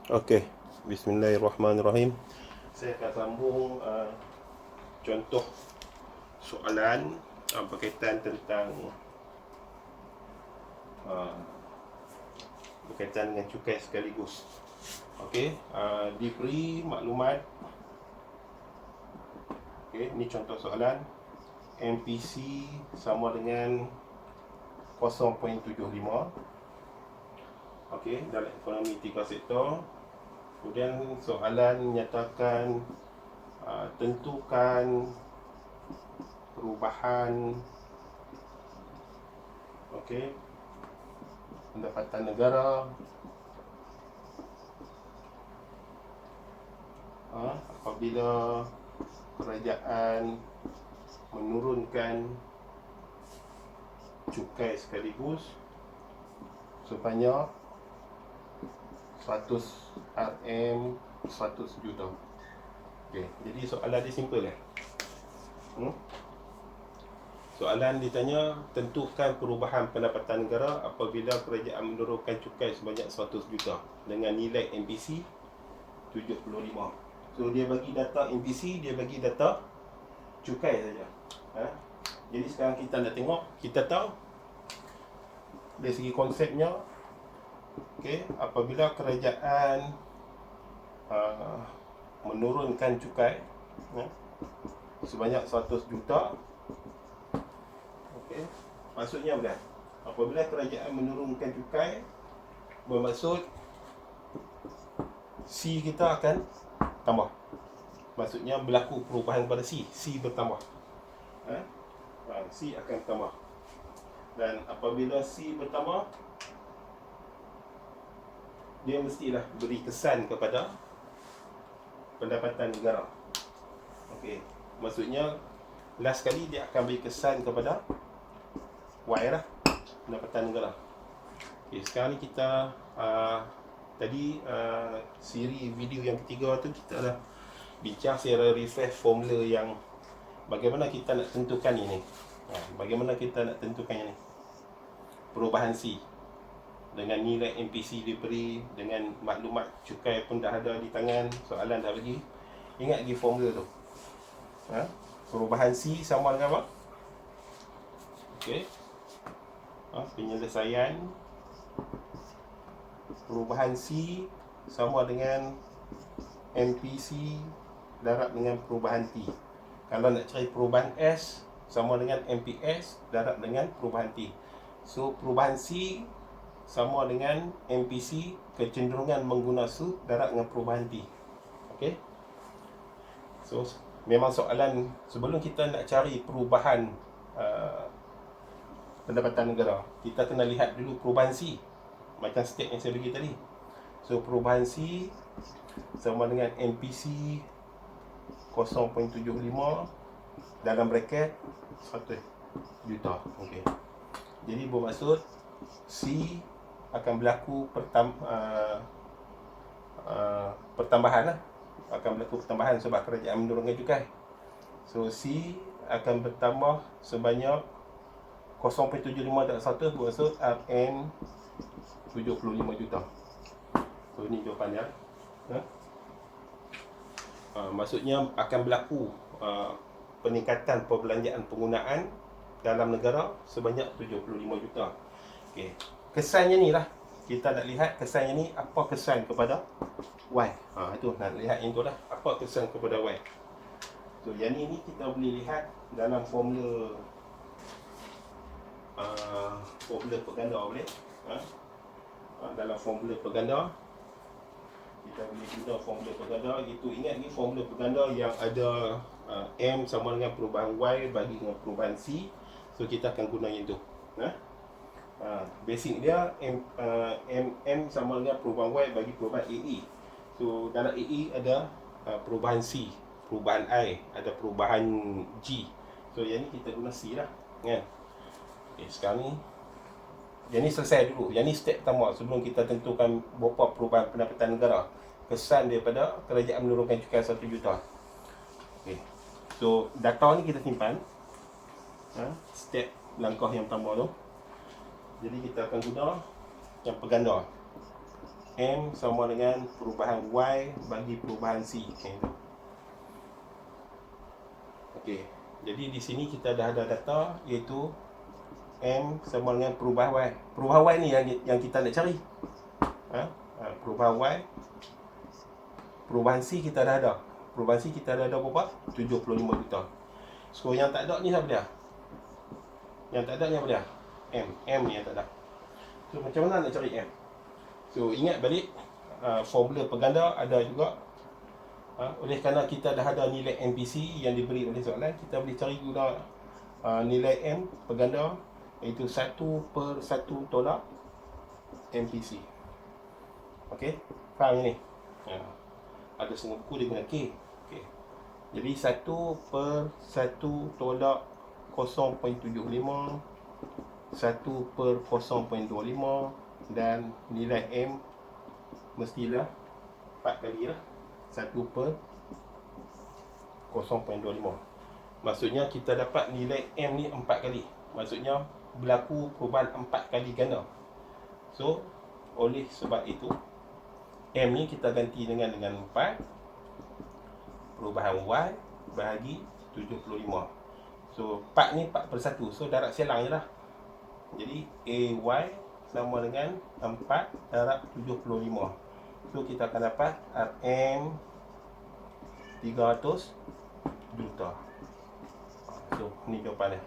Okey, bismillahirrahmanirrahim. Saya akan sambung contoh soalan berkaitan tentang berkaitan dengan cukai sekaligus. Okey, diberi maklumat. Okey, ini contoh soalan. MPC sama dengan 0.75. Okey, dalam ekonomi 3 sektor. Kemudian soalan menyatakan tentukan perubahan pendapatan negara apabila kerajaan menurunkan cukai sekaligus sebanyak 100 RM 100 juta. Okey, jadi soalan dia simple kan? Soalan ditanya, tentukan perubahan pendapatan negara apabila kerajaan menurunkan cukai sebanyak 100 juta dengan nilai MPC 75. So dia bagi data MPC, dia bagi data cukai saja. Jadi sekarang kita nak tengok, kita tahu dari segi konsepnya, apabila kerajaan menurunkan cukai sebanyak 100 juta, maksudnya bukan? Apabila kerajaan menurunkan cukai, bermaksud C kita akan tambah. Maksudnya berlaku perubahan pada C bertambah. C akan tambah. Dan apabila C bertambah, dia mestilah beri kesan kepada pendapatan negara. Okey, maksudnya last kali dia akan beri kesan kepada Y lah, pendapatan negara. Okey, sekarang ni kita tadi siri video yang ketiga tu kita dah bincang secara refresh formula yang bagaimana kita nak tentukan ini. Bagaimana kita nak tentukan ini? Perubahan C dengan nilai MPC diberi, dengan maklumat cukai pun dah ada di tangan, soalan dah bagi. Ingat lagi formula tu. Perubahan C sama dengan apa? Okey. Penyelesaian perubahan C sama dengan MPC darab dengan perubahan T. Kalau nak cari perubahan S sama dengan MPS darab dengan perubahan T. So perubahan C sama dengan MPC kecenderungan mengguna su darab dengan perubahan T. Okey. So memang soalan sebelum kita nak cari perubahan pendapatan negara, kita kena lihat dulu perubahan C macam step yang saya bagi tadi. So perubahan C sama dengan MPC 0.75 dalam bracket 100 juta. Okey. Jadi bermaksud C akan berlaku pertambahan lah. Akan berlaku pertambahan sebab kerajaan menurunkan cukai. So C akan bertambah sebanyak 0.75 darab 100 bermaksud RM 75 juta. So ini jawapannya. Maksudnya akan berlaku peningkatan perbelanjaan penggunaan dalam negara sebanyak 75 juta. Okey. Kesannya ni lah. Kita nak lihat kesannya ni, apa kesan kepada Y. Itu nak lihat yang tu lah. Apa kesan kepada Y. So yang ni kita boleh lihat dalam formula perganda boleh. Dalam formula perganda kita boleh guna formula perganda, itu ingat ni formula perganda yang ada M sama dengan perubahan Y bagi dengan perubahan C. So kita akan guna yang tu. Basic dia M sama dengan perubahan Y bagi perubahan AE. So dalam AE ada perubahan C, perubahan I, ada perubahan G. So yang ni kita guna C lah, kan? Okay, sekarang ni yang ni selesai dulu. Yang ni step pertama sebelum kita tentukan berapa perubahan pendapatan negara. Kesan daripada kerajaan menurunkan cukai 1 juta. Okay. So data ni kita simpan. Step langkah yang pertama tu. Jadi kita akan guna yang perganda. M sama dengan perubahan Y bagi perubahan C. Okey. Jadi di sini kita dah ada data iaitu M sama dengan perubahan Y. Perubahan Y ni yang kita nak cari. Perubahan Y. Perubahan C kita dah ada. Perubahan C kita dah ada berapa? 75 juta. So yang tak ada ni siapa dia? Yang tak ada ni apa dia? M ni yang tak ada. So macam mana nak cari M? So ingat balik formula pengganda ada juga. Oleh kerana kita dah ada nilai MPC yang diberi oleh soalan, kita boleh cari guna nilai M pengganda iaitu 1/1 tolak MPC. Okey, faham ni? Ada setengah buku dia guna K. Okay. Jadi 1/1 tolak 0.75, 1/0.25 dan nilai M mestilah 4 kali lah. 1/0.25. Maksudnya kita dapat nilai M ni 4 kali. Maksudnya berlaku perubahan 4 kali ganda. So oleh sebab itu M ni kita ganti dengan 4 perubahan Y bahagi 75. So 4 ni 4/1. So darab silang je lah. Jadi AY sama dengan 4 darab 75. So kita akan dapat RM 300 juta. So ni jawapan dia.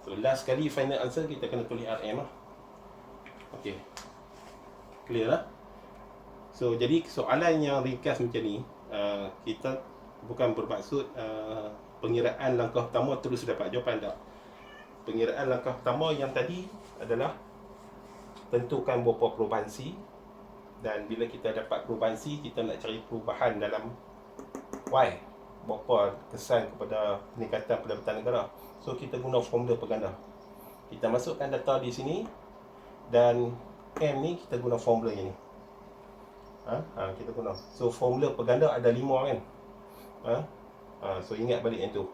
So last kali final answer kita kena tulis RM lah. Okey, clear lah. So jadi soalan yang ringkas macam ni, kita bukan bermaksud pengiraan langkah pertama terus dapat jawapan, tak. Pengiraan langkah pertama yang tadi adalah tentukan berapa perubahan C, dan bila kita dapat perubahan C, kita nak cari perubahan dalam Y, berapa kesan kepada peningkatan pendapatan negara. So kita guna formula pengganda. Kita masukkan data di sini, dan M ni kita guna formula yang ni. Kita guna. So formula pengganda ada 5 kan. So ingat balik yang tu.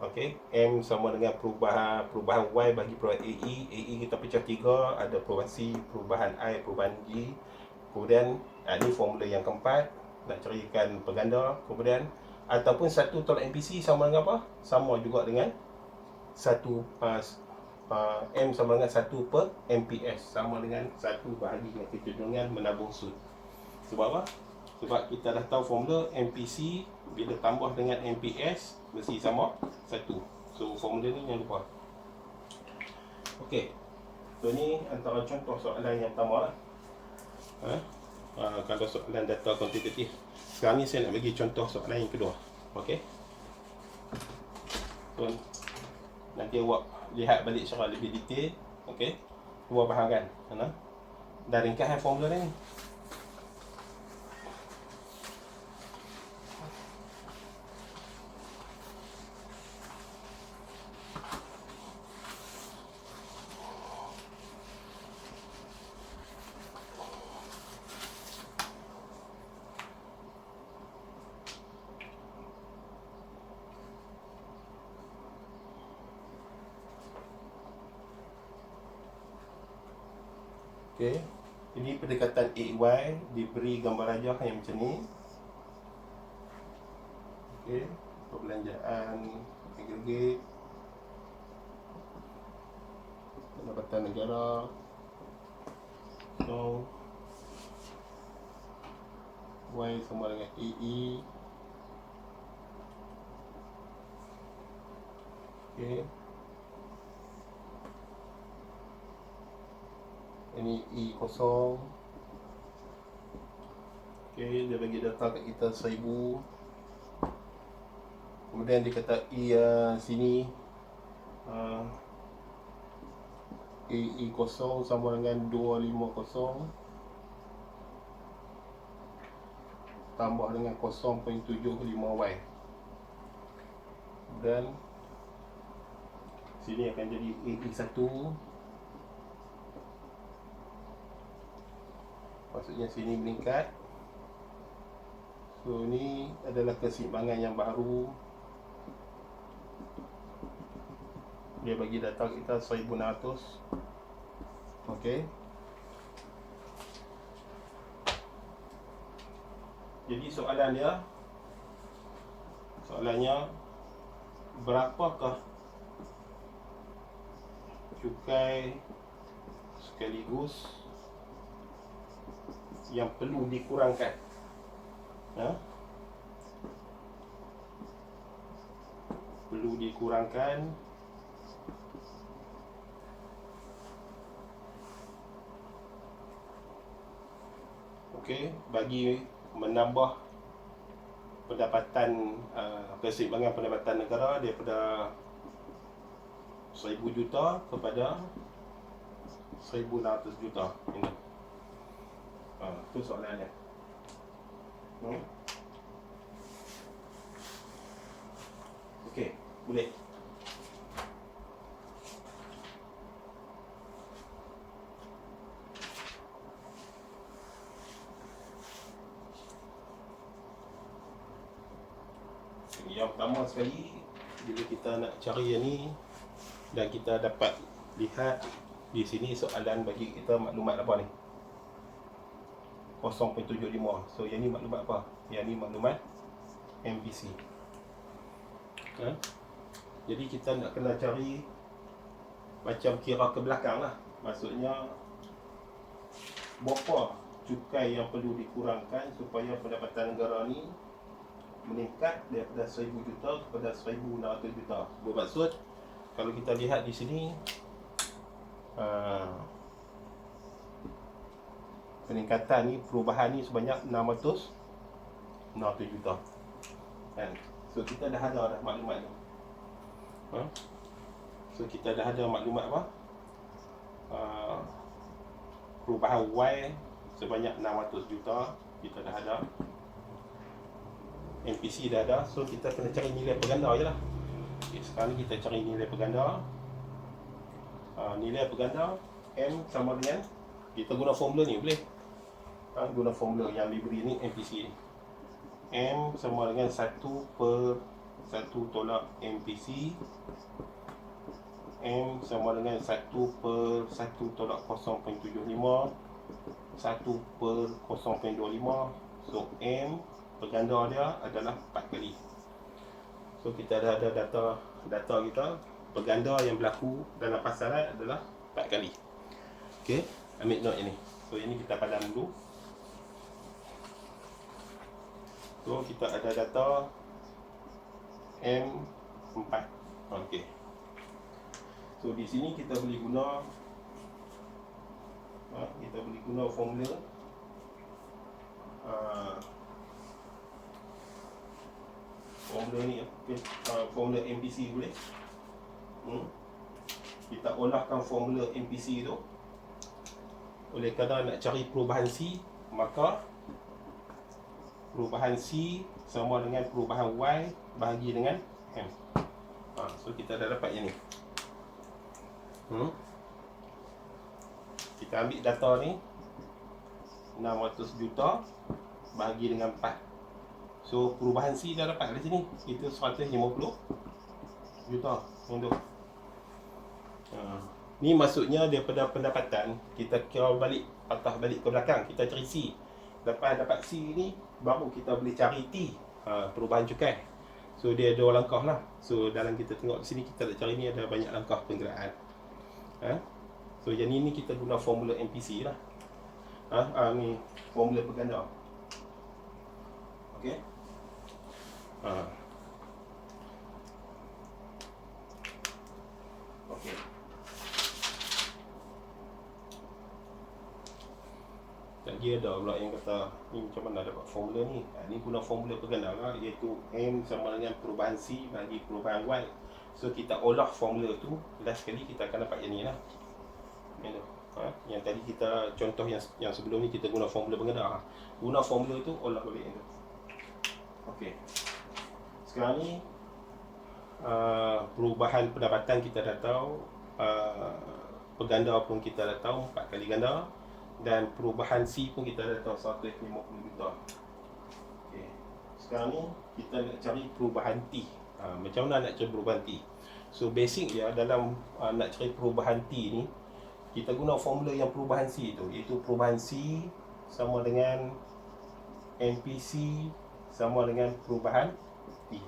Okey, M sama dengan perubahan Y bagi perubahan AE kita pecah 3, ada perubahan C, perubahan I, perubahan G. Kemudian ni formula yang keempat, nak carikan pengganda. Kemudian ataupun 1 tolak MPC sama dengan apa? Sama juga dengan 1 M sama dengan 1/MPS, sama dengan 1 bahagi dengan kecenderungan menabung sud. Sebab apa? Sebab kita dah tahu formula MPC bila tambah dengan MPS mesti sama 1. So formula ni jangan lupa. Okey. So ni antara contoh soalan yang pertama lah. Kalau soalan data kuantitatif. Sekarang ni saya nak bagi contoh soalan yang kedua. Okey. So nanti awak lihat balik secara lebih detail. Okey. Awak faham kan? Dah ringkas formula ni. Okey, ini pendekatan AY diberi gambar rajah yang macam ni. Okey, perbelanjaan agregat, pendapatan negara. So Y sama dengan AE. Okey, ini E kosong. Okey, dia bagi data kat kita 1000. Kemudian dia kata E sini E kosong sama dengan 250 tambah dengan 0.75Y. Dan sini akan jadi AE1. Maksudnya sini meningkat. So ni adalah keseimbangan yang baru. Dia bagi data kita 1600. Okey. Jadi soalannya berapakah cukai sekaligus yang perlu dikurangkan? Perlu dikurangkan bagi menambah pendapatan keseimbangan pendapatan negara daripada 1,000 juta kepada 1,600 juta. Ini itu soalannya. Okey, boleh. Yang pertama sekali, bila kita nak cari yang ni dan kita dapat lihat di sini soalan bagi kita maklumat apa ni? 0.75. So yang ni maklumat apa? Yang ni maklumat MPC. Jadi kita nak kena cari macam kira ke belakang lah. Maksudnya berapa cukai yang perlu dikurangkan supaya pendapatan negara ni meningkat daripada 1,000 juta kepada 1,600 juta. Bermaksud kalau kita lihat di sini peningkatan ni, perubahan ni sebanyak 600 juta. So kita dah ada maklumat ni. So kita dah ada maklumat apa? Perubahan Y sebanyak 600 juta kita dah ada. MPC dah ada. So kita kena cari nilai perganda je lah. Sekarang ni kita cari nilai perganda. Nilai perganda M sama dengan, kita guna formula ni boleh. Guna formula yang diberi ni MPC ni. M sama dengan 1/1 tolak MPC. M sama dengan 1/1 tolak 0.75, 1/0.25. So M perganda dia adalah 4 kali. So kita dah ada data kita, perganda yang berlaku dalam pasaran adalah 4 kali. Okey, ambil note ini. So ini kita padam dulu. So kita ada data M4. Okey. So di sini kita boleh guna formula formula ni, formula MPC boleh. Kita olahkan formula MPC tu. Oleh kerana nak cari perubahan C, maka perubahan C sama dengan perubahan Y bahagi dengan M. So kita dah dapat yang ni. Kita ambil data ni 600 juta bahagi dengan 4. So perubahan C dah dapat dari sini. Itu 150 juta untuk. Ni maksudnya daripada pendapatan kita kira balik, patah balik ke belakang, kita cari C. Lepas dapat C ni baru kita boleh cari T, perubahan cukai. So dia ada 2 langkah lah. So dalam kita tengok di sini kita nak cari ni ada banyak langkah penggerakkan. So yang ni kita guna formula MPC lah. Ni formula perganda. Okey. Okey. Tadi ada pula yang kata ni macam mana dapat formula ni. Ni guna formula perganda lah, iaitu M sama dengan perubahan C bagi perubahan Y. So kita olah formula tu, last sekali kita akan dapat yang ni lah. Yang tadi kita contoh yang sebelum ni kita guna formula perganda. Guna formula tu olah balik yang tu. Okey. Sekarang ni perubahan pendapatan kita dah tahu, perganda pun kita dah tahu 4 kali ganda, dan perubahan C pun kita dah tahu 150 juta. Okey. Sekarang ni kita nak cari perubahan T. Macam mana nak cari perubahan T? So basic dia dalam nak cari perubahan T ni, kita guna formula yang perubahan C tu, iaitu perubahan C sama dengan MPC sama dengan perubahan T.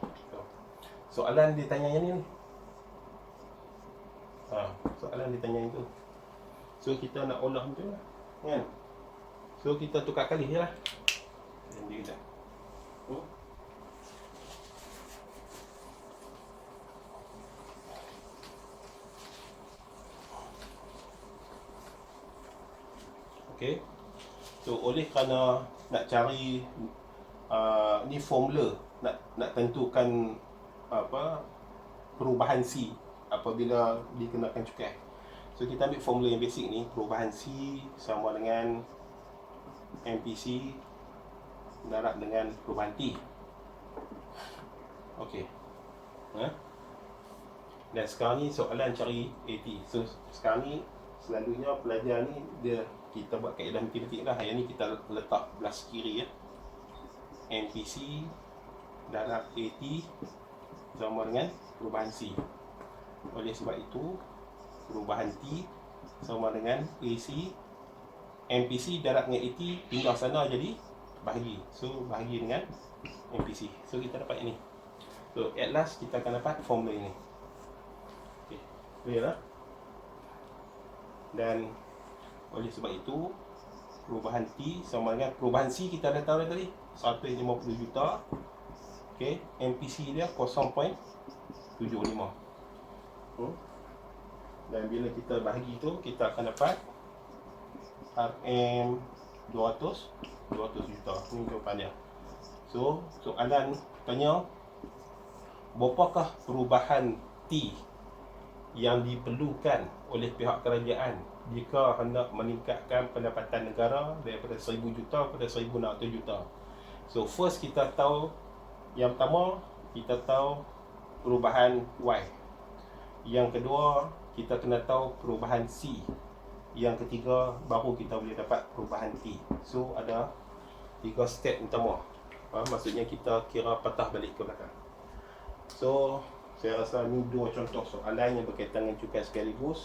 Soalan dia tanya yang ni. Soalan dia tanya itu. So kita nak olah macam mana? Kan? So kita tukar kali je lah. Nanti kita. Okay. So oleh kerana nak cari ni formula nak tentukan apa perubahan C apabila dikenakan cukai. So kita ambil formula yang basic ni, perubahan C sama dengan MPC darab dengan perubahan T. Okey. Dan sekarang ni soalan cari AT. So sekarang ni selalunya pelajar ni dia kita buat kaedah matematik lah. Yang ni kita letak belah kiri ya. MPC darab AT sama dengan perubahan C. Oleh sebab itu perubahan T sama dengan AC. MPC darab dengan AT pindah sana jadi bahagi. So bahagi dengan MPC. So kita dapat ini. So at last kita akan dapat formula ini. Okey. Clear lah. Dan oleh sebab itu perubahan T sama dengan perubahan C kita dah tahu tadi 150 juta. Okey, MPC dia 0.75. Dan bila kita bahagi tu kita akan dapat RM 200 juta. Ini jawapan dia. So soalan tanya berapakah perubahan T yang diperlukan oleh pihak kerajaan jika hendak meningkatkan pendapatan negara daripada 1,000 juta kepada 1,600 juta. So first kita tahu, yang pertama kita tahu perubahan Y. Yang kedua kita kena tahu perubahan C. Yang ketiga baru kita boleh dapat perubahan T. So ada 3 step utama. Maksudnya kita kira patah balik ke belakang. So saya rasa ni 2 contoh soalan yang berkaitan dengan cukai sekaligus.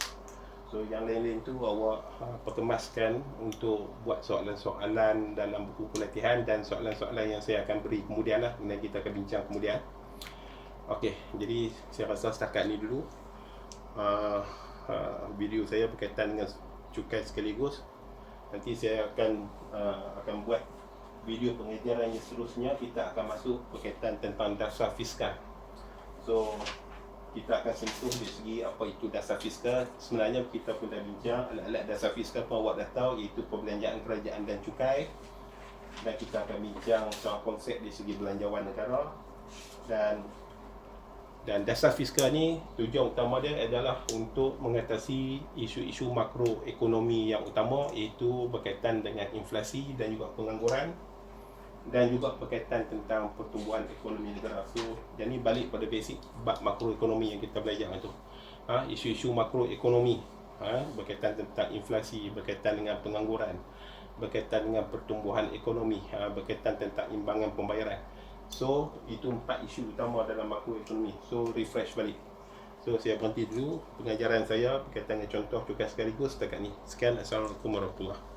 So yang lain-lain tu awak perkemaskan untuk buat soalan-soalan dalam buku pelatihan dan soalan-soalan yang saya akan beri kemudian lah, dan kita akan bincang kemudian. Okey, jadi saya rasa setakat ni dulu video saya berkaitan dengan cukai sekaligus. Nanti saya akan buat video pengajaran yang seterusnya. Kita akan masuk berkaitan tentang dasar fiskal. So kita akan sentuh dari segi apa itu dasar fiskal. Sebenarnya kita pun dah bincang alat-alat dasar fiskal pun awak dah tahu, iaitu perbelanjaan kerajaan dan cukai. Dan kita akan bincang soal konsep dari segi belanjawan negara. Dan dasar fiskal ni tujuan utama dia adalah untuk mengatasi isu-isu makroekonomi yang utama, iaitu berkaitan dengan inflasi dan juga pengangguran, dan juga berkaitan tentang pertumbuhan ekonomi negara. So, jadi balik pada basic bab makroekonomi yang kita belajar itu. Isu-isu makroekonomi berkaitan tentang inflasi, berkaitan dengan pengangguran, berkaitan dengan pertumbuhan ekonomi, berkaitan tentang imbangan pembayaran. So, itu 4 isu utama dalam makroekonomi. So, refresh balik. So, saya berhenti dulu pengajaran saya berkaitan dengan contoh cukai sekaligus setakat ni. Sekian, Assalamualaikum warahmatullahi wabarakatuh.